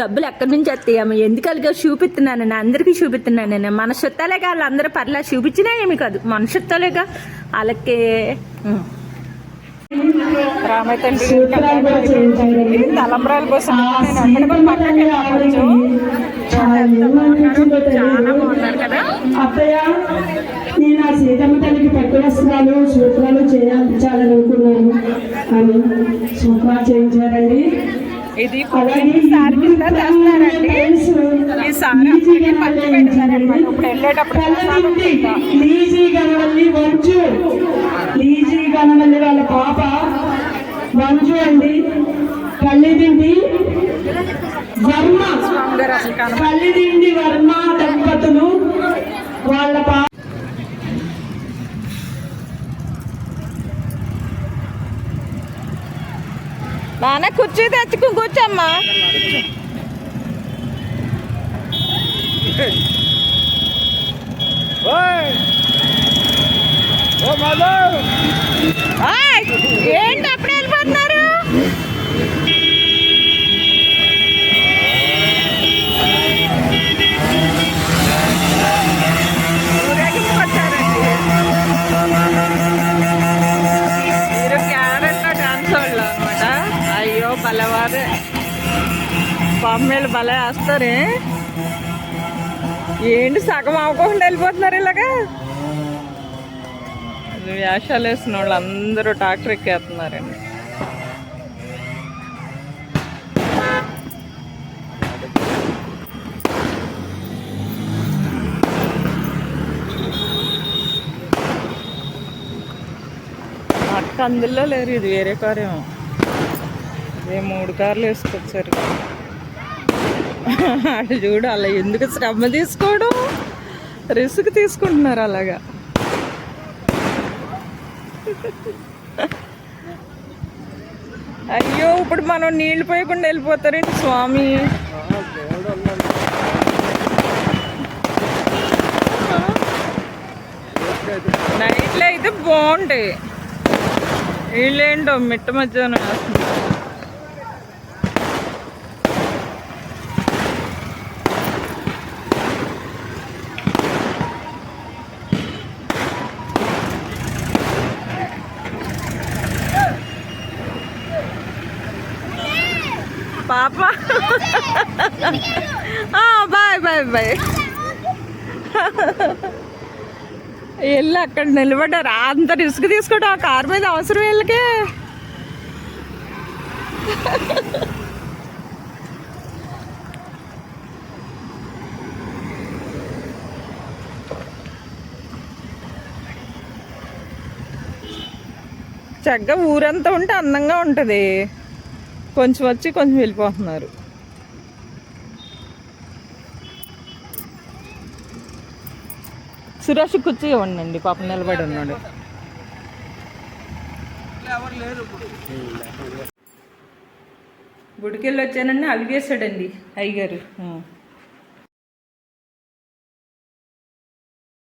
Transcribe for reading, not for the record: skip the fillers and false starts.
డబ్బులు ఎక్కడి నుంచి వస్తాయమ్మ? ఎందుకు అలాగే చూపిస్తున్నాను, అందరికీ చూపిస్తున్నాను నేను. మన చుట్టాలేగా వాళ్ళందరూ పర్లా చూపించినా ఏమి కాదు, మన చుట్టాలేగా వాళ్ళకి. రామతండ్రి తలంబ్రాల కోసం చాలా బాగున్నారు కదా. అత్తయ్య, నేను ఆ సీతమ్మ తల్లికి పట్టు వస్త్రాలు సూత్రాలు చేయించాలనుకున్నాను అని సూత్రాలు చేయించారండి. ఇది సారి కింద తెస్తారండి. ఈ సారి పంచి పెడతారనమాట. ఇప్పుడు వెళ్ళేటప్పుడు లీజీ గణవల్లి వంచు, లీజీ గణవల్లి వాళ్ళ పాప వంచు అండి. కళ్ళిదిండి వర్మ, కళ్ళిదిండి వర్మ దంపతులు వాళ్ళ పాప. నాన్న కుర్చీ తెచ్చుకుని కూర్చోమ్మా. ఏంటి అప్పుడే వెళ్ళిపోతున్నారు? మీరు క్యారెట్లో డాన్స్ వాళ్ళు అనమాట. అయ్యో భలేవారే, బొమ్మలు భలే వేస్తారే. ఏంటి సగం అవ్వకుండా వెళ్ళిపోతున్నారు ఇలాగా? వేషాలు వేసిన వాళ్ళు అందరూ ట్రాక్టర్ ఎక్కేస్తున్నారండి. అక్క అందులో లేరు, ఇది వేరే కారు ఏమో. ఇదే 3 కార్లు వేసుకొచ్చారు. అటు చూడు, అలా ఎందుకు శ్రమ తీసుకోవడం, రిస్క్ తీసుకుంటున్నారు అలాగా. అయ్యో, ఇప్పుడు మనం నీళ్లు పోయకుండా వెళ్ళిపోతారేంటి స్వామి? నైట్లో అయితే బాగుంటాయి. వీళ్ళేంటో మిట్ట మధ్యాహ్నం వేస్తుంది. పాప బాయ్ బాయ్ బాయ్. వెళ్ళి అక్కడ నిలబడ్డారు. అంత రిస్క్ తీసుకోవడం ఆ కారు మీద అవసరం వీళ్ళకి. చక్కగా ఊరంతా ఉంటే అందంగా ఉంటుంది. కొంచెం వచ్చి కొంచెం వెళ్ళిపోతున్నారు. సురేష్ కూర్చో ఇవ్వండి, పాపం నిలబడి ఉన్నాడు. గుడికెళ్ళి వచ్చానండి, అలిగేశాడండి అయ్యగారు.